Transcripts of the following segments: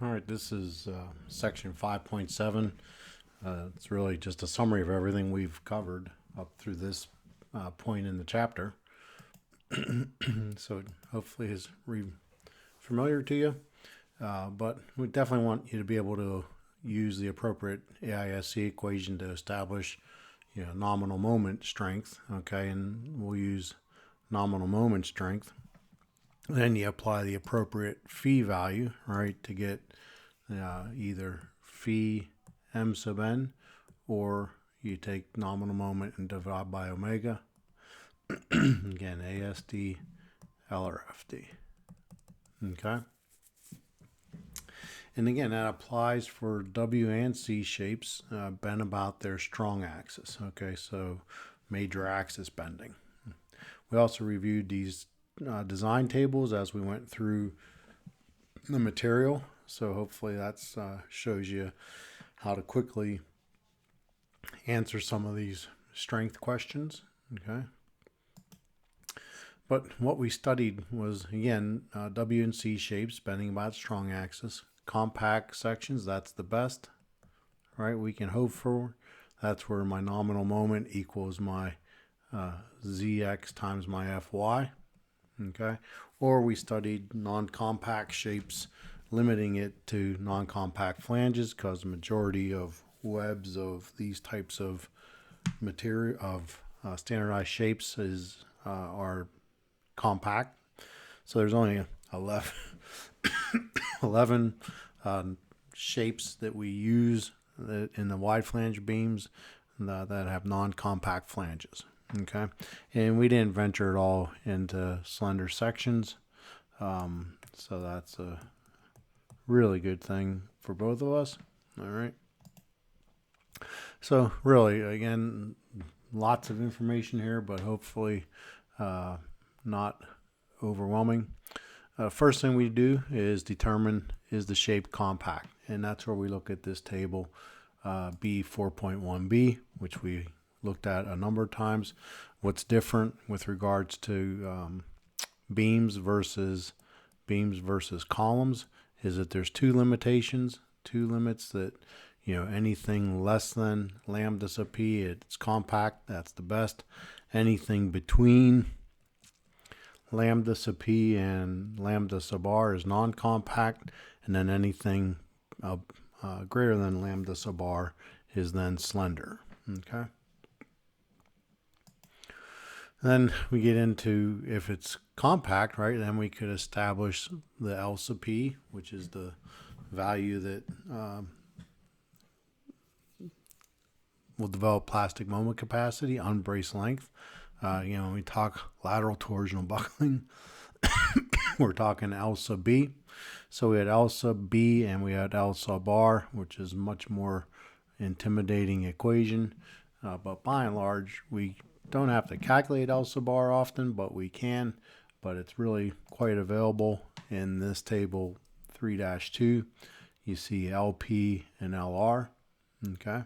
All right, this is section 5.7. It's really just a summary of everything we've covered up through this point in the chapter. So it hopefully is familiar to you, but we definitely want you to be able to use the appropriate AISC equation to establish, nominal moment strength. Okay, and we'll use nominal moment strength. Then you apply the appropriate phi value, right, to get either phi m sub n, or you take nominal moment and divide by omega. Again, ASD, LRFD. Okay. And again, that applies for W and C shapes bent about their strong axis. Okay, so major axis bending. We also reviewed these design tables as we went through the material. So hopefully that shows you how to quickly answer some of these strength questions. Okay. But what we studied was, again, W and C shapes bending about strong axis. Compact sections, that's the best, right? We can hope for. That's where my nominal moment equals my ZX times my FY. Okay. Or we studied non-compact shapes, limiting it to non-compact flanges, because the majority of webs of these types of material of standardized shapes are compact. So there's only 11 shapes that we use in the wide flange beams that have non-compact flanges. Okay, and we didn't venture at all into slender sections, so that's a really good thing for both of us. All right, so really, again, lots of information here, but hopefully not overwhelming. First thing we do is determine, is the shape compact, and that's where we look at this table B4.1b, which we looked at a number of times. What's different with regards to beams versus columns is that there's two limitations, two limits that, anything less than lambda sub p, it's compact, that's the best. Anything between lambda sub p and lambda sub r is non-compact, and then anything greater than lambda sub r is then slender. Okay. Then we get into, if it's compact, right, then we could establish the L sub p, which is the value that will develop plastic moment capacity, unbraced length. We talk lateral torsional buckling. We're talking L sub B. So we had L sub B and we had L sub R, which is much more intimidating equation. But by and large, we don't have to calculate L sub R often, but we can. But it's really quite available in this table 3-2. You see LP and LR, okay,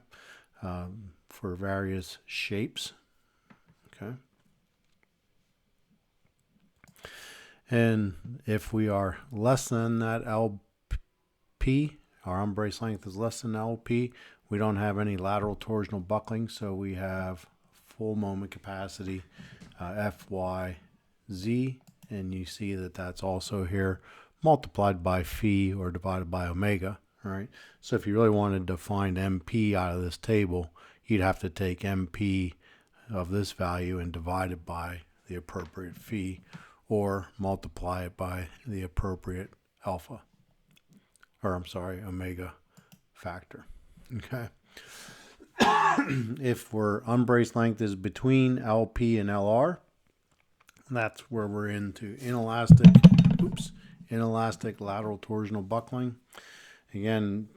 for various shapes. Okay. And if we are less than that LP, our unbraced length is less than LP, we don't have any lateral torsional buckling, so we have full moment capacity, FYZ, and you see that that's also here multiplied by phi or divided by omega. All right. So if you really wanted to find MP out of this table, you'd have to take MP of this value and divide it by the appropriate phi, or multiply it by the appropriate omega factor. Okay. If we're unbraced length is between LP and LR, that's where we're into inelastic lateral torsional buckling. Again,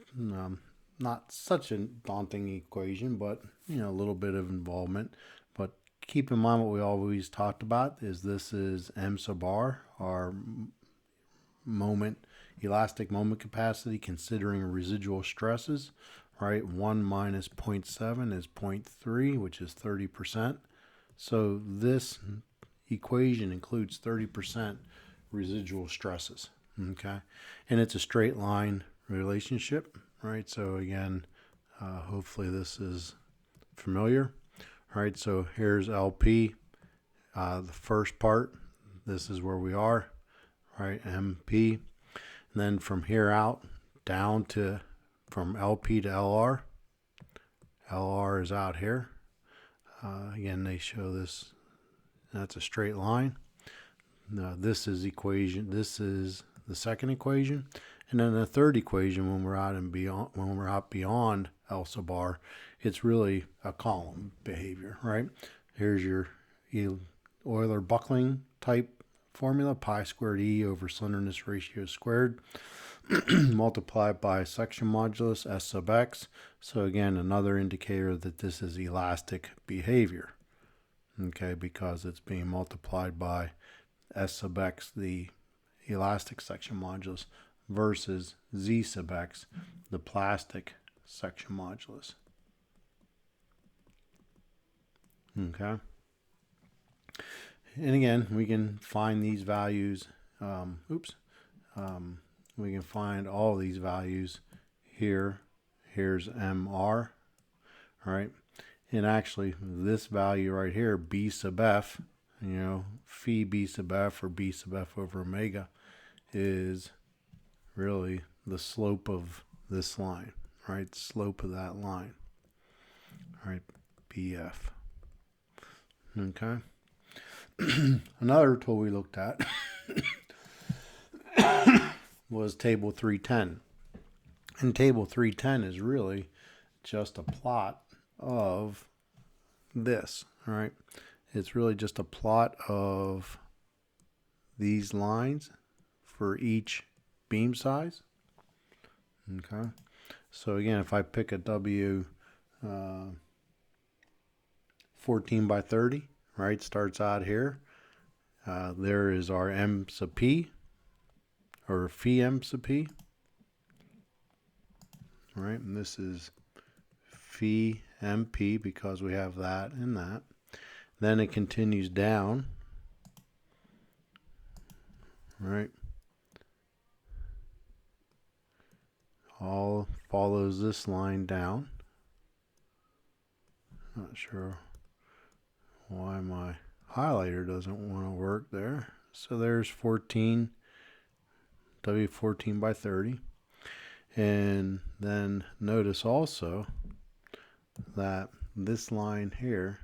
not such a daunting equation, but a little bit of involvement. But keep in mind what we always talked about is this is M sub R, our elastic moment capacity, considering residual stresses, right? 1 minus 0.7 is 0.3, which is 30%. So this equation includes 30% residual stresses. Okay, and it's a straight line relationship, right? So again, hopefully this is familiar. All right, so here's LP, the first part. This is where we are, right? MP. And then from here out, down to, from LP to LR. LR is out here. Again, they show this, that's a straight line. Now this is equation, this is the second equation. And then the third equation, when we're out and beyond, when we're out beyond CSubB, it's really a column behavior, right? Here's your Euler buckling type formula, pi squared E over slenderness ratio squared, multiplied by section modulus S sub x. So again, another indicator that this is elastic behavior, okay, because it's being multiplied by S sub x, the elastic section modulus, versus Z sub x, the plastic section modulus. Okay. And again, we can find these values, we can find all these values here. Here's MR, all right? And actually, this value right here, B sub F, phi B sub F or B sub F over omega, is really the slope of this line, right? Slope of that line, all right? BF. Okay. Another tool we looked at was table 310. And table 310 is really just a plot of this, all right? It's really just a plot of these lines for each beam size. Okay. So again, if I pick a W 14 by 30, right, starts out here. There is our M sub P, or phi M sub P. All right, and this is phi MP because we have that and that. Then it continues down, right? All follows this line down. Not sure why my highlighter doesn't want to work there. So there's 14, W14 by 30. And then notice also that this line here,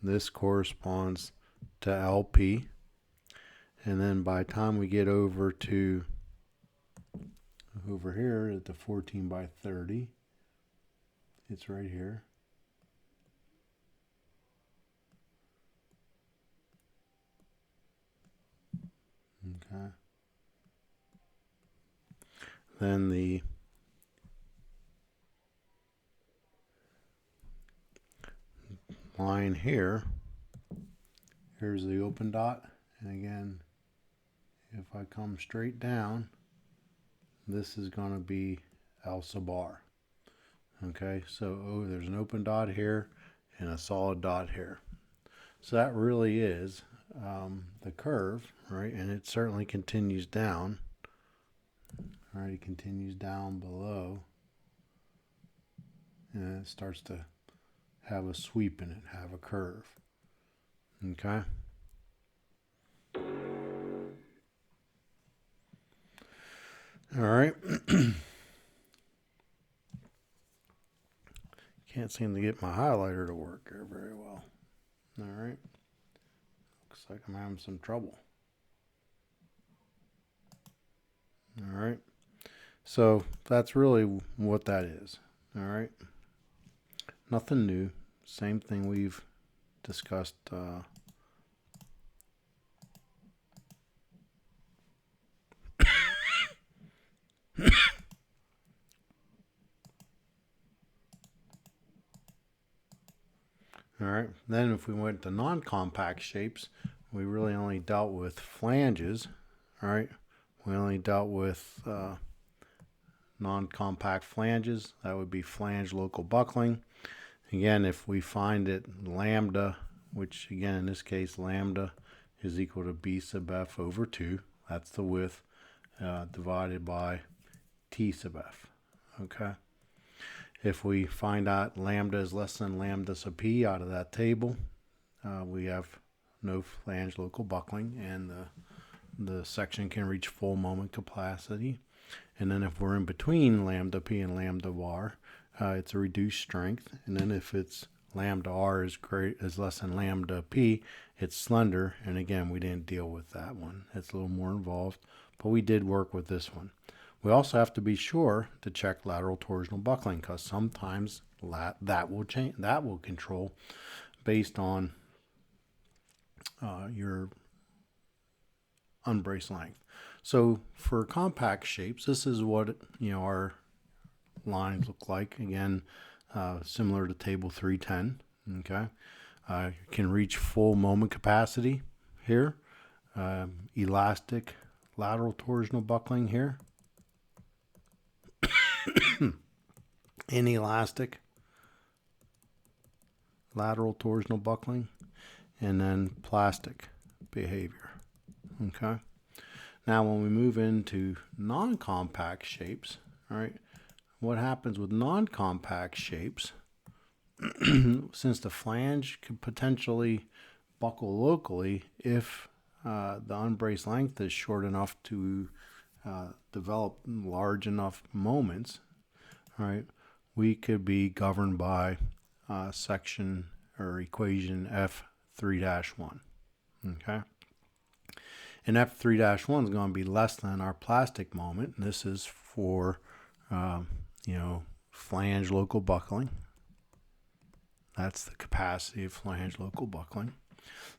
this corresponds to LP. And then by the time we get over to over here at the 14 by 30, it's right here. Okay. Then the line here, here's the open dot. And again, if I come straight down, this is going to be L sub R. Okay, so there's an open dot here and a solid dot here. So that really is the curve, right? And it certainly continues down. All right, it continues down below. And it starts to have a sweep in it, have a curve. Okay. All right. Can't seem to get my highlighter to work here very well. All right. Looks like I'm having some trouble. All right. So that's really what that is. All right. Nothing new. Same thing we've discussed. All right. Then if we went to non-compact shapes, we really only dealt with flanges. All right. We only dealt with non-compact flanges. That would be flange local buckling. Again, if we find it lambda, which again in this case lambda is equal to B sub F over 2. That's the width divided by T sub F. Okay. If we find out lambda is less than lambda sub P out of that table, we have no flange local buckling, and the section can reach full moment capacity. And then if we're in between lambda P and lambda R, it's a reduced strength. And then if it's lambda R is less than lambda P, it's slender. And again, we didn't deal with that one. It's a little more involved, but we did work with this one. We also have to be sure to check lateral torsional buckling, because sometimes that will change. That will control based on your unbraced length. So for compact shapes, this is what our lines look like. Again, similar to table 310. Okay, can reach full moment capacity here. Elastic lateral torsional buckling here. Inelastic lateral torsional buckling, and then plastic behavior. Okay. Now, when we move into non-compact shapes, all right, what happens with non-compact shapes, since the flange could potentially buckle locally if the unbraced length is short enough to develop large enough moments, all right, we could be governed by section or equation F3-1. Okay. And F3-1 is going to be less than our plastic moment. And this is for, flange local buckling. That's the capacity of flange local buckling.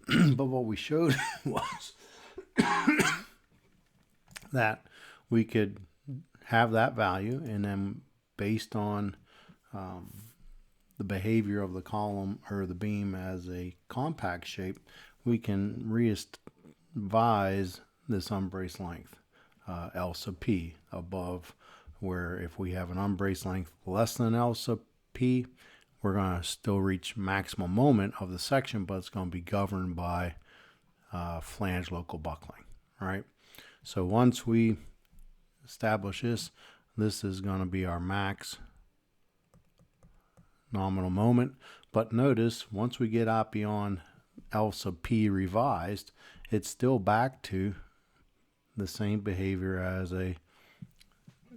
But what we showed was that we could have that value, and then based on the behavior of the column or the beam as a compact shape, we can revise this unbraced length, L sub P, above, where if we have an unbraced length less than L sub P, we're going to still reach maximum moment of the section, but it's going to be governed by flange local buckling, right? So once we establish this is going to be our max nominal moment. But notice, once we get out beyond L sub P revised, it's still back to the same behavior as a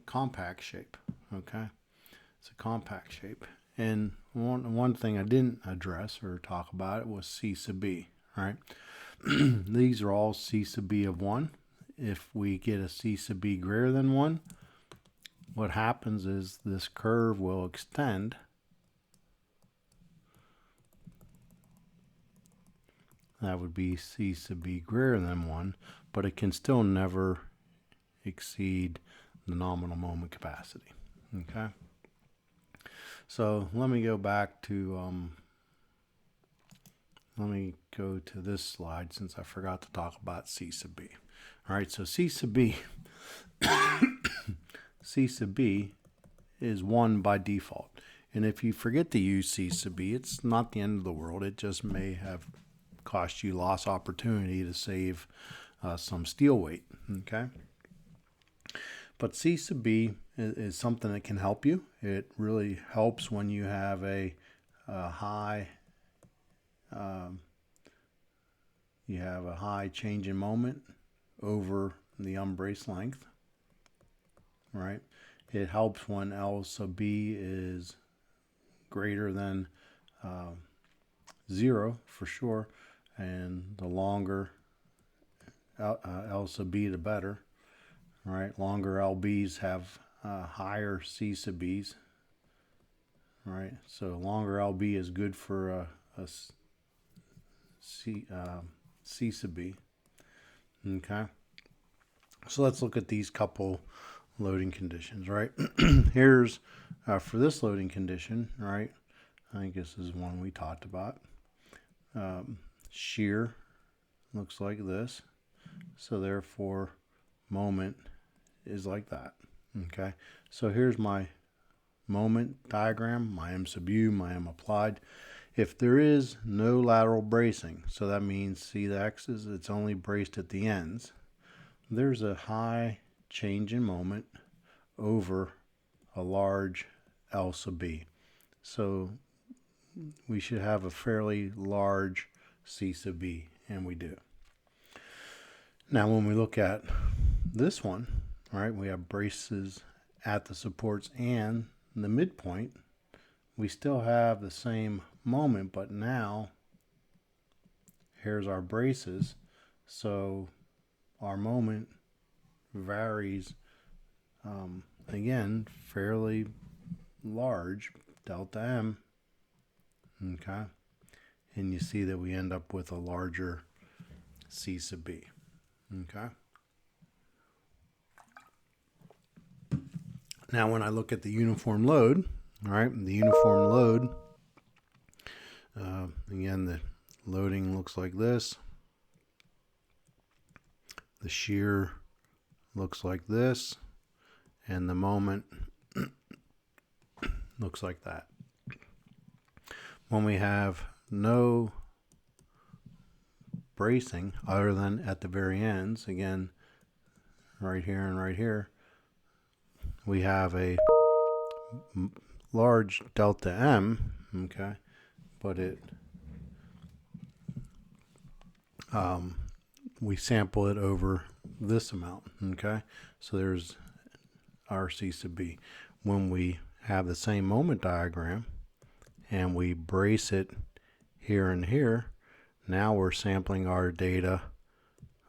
compact shape. Okay, it's a compact shape. And one thing I didn't address or talk about it was C sub B, right? These are all C sub B of 1. If we get a C sub B greater than 1, what happens is this curve will extend. That would be C sub B greater than 1, but it can still never exceed the nominal moment capacity. Okay. So let me go back to this slide, since I forgot to talk about C sub B. All right, so C sub B, C sub B is 1 by default. And if you forget to use C sub B, it's not the end of the world. It just may have cost you lost opportunity to save some steel weight. Okay. But C sub B is something that can help you. It really helps when you have a high change in moment over the unbraced length, right? It helps when L sub B is greater than 0 for sure, and the longer L sub B, the better. Right, longer LBs have higher C sub Bs. Right, so longer LB is good for a C sub B. Okay, so let's look at these couple loading conditions. Right, here's for this loading condition. Right, I think this is one we talked about. Shear looks like this, so therefore moment is like that. Okay, so here's my moment diagram, my M sub U, my M applied. If there is no lateral bracing, so that means see the X's, it's only braced at the ends, there's a high change in moment over a large L sub B. So we should have a fairly large C sub B, and we do. Now when we look at this one, all right, we have braces at the supports and the midpoint. We still have the same moment, but now here's our braces. So our moment varies, again, fairly large, delta M, okay? And you see that we end up with a larger C sub B, okay? Now when I look at the uniform load, all right, the uniform load, again, the loading looks like this. The shear looks like this, and the moment looks like that. When we have no bracing other than at the very ends, again, right here and right here, we have a large delta M, okay, but it we sample it over this amount, okay? So there's our C sub B. When we have the same moment diagram and we brace it here and here, now we're sampling our data,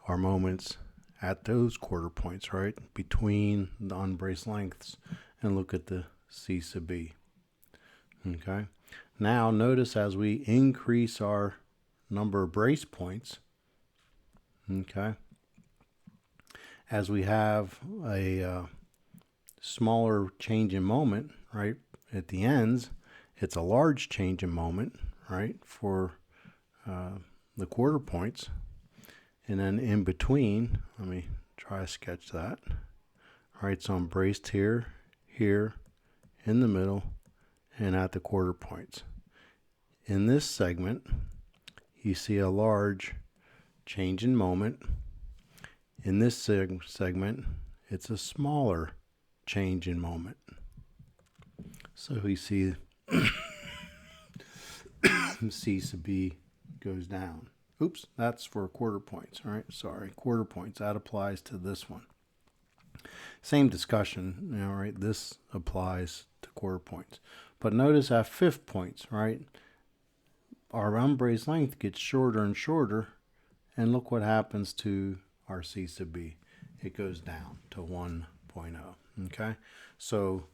our moments at those quarter points, right, between the unbraced lengths, and look at the C sub B, okay? Now notice as we increase our number of brace points, okay, as we have a smaller change in moment, right, at the ends, it's a large change in moment, right, for the quarter points. And then in between, let me try to sketch that. All right, so I'm braced here, here, in the middle, and at the quarter points. In this segment, you see a large change in moment. In this segment, it's a smaller change in moment. So we see C sub B goes down. Oops, that's for quarter points, right? Sorry, quarter points. That applies to this one. Same discussion, you know, right? This applies to quarter points. But notice at fifth points, right? Our unbraced length gets shorter and shorter, and look what happens to our C sub B. It goes down to 1.0, okay? So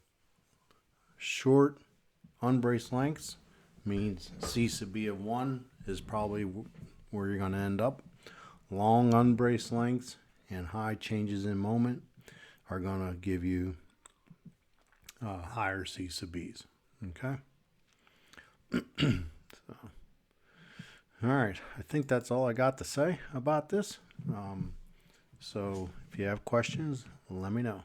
short unbraced lengths means C sub B of 1 is probably where you're going to end up. Long unbraced lengths and high changes in moment are going to give you higher C sub B's, okay? So, all right, I think that's all I got to say about this. So if you have questions, let me know.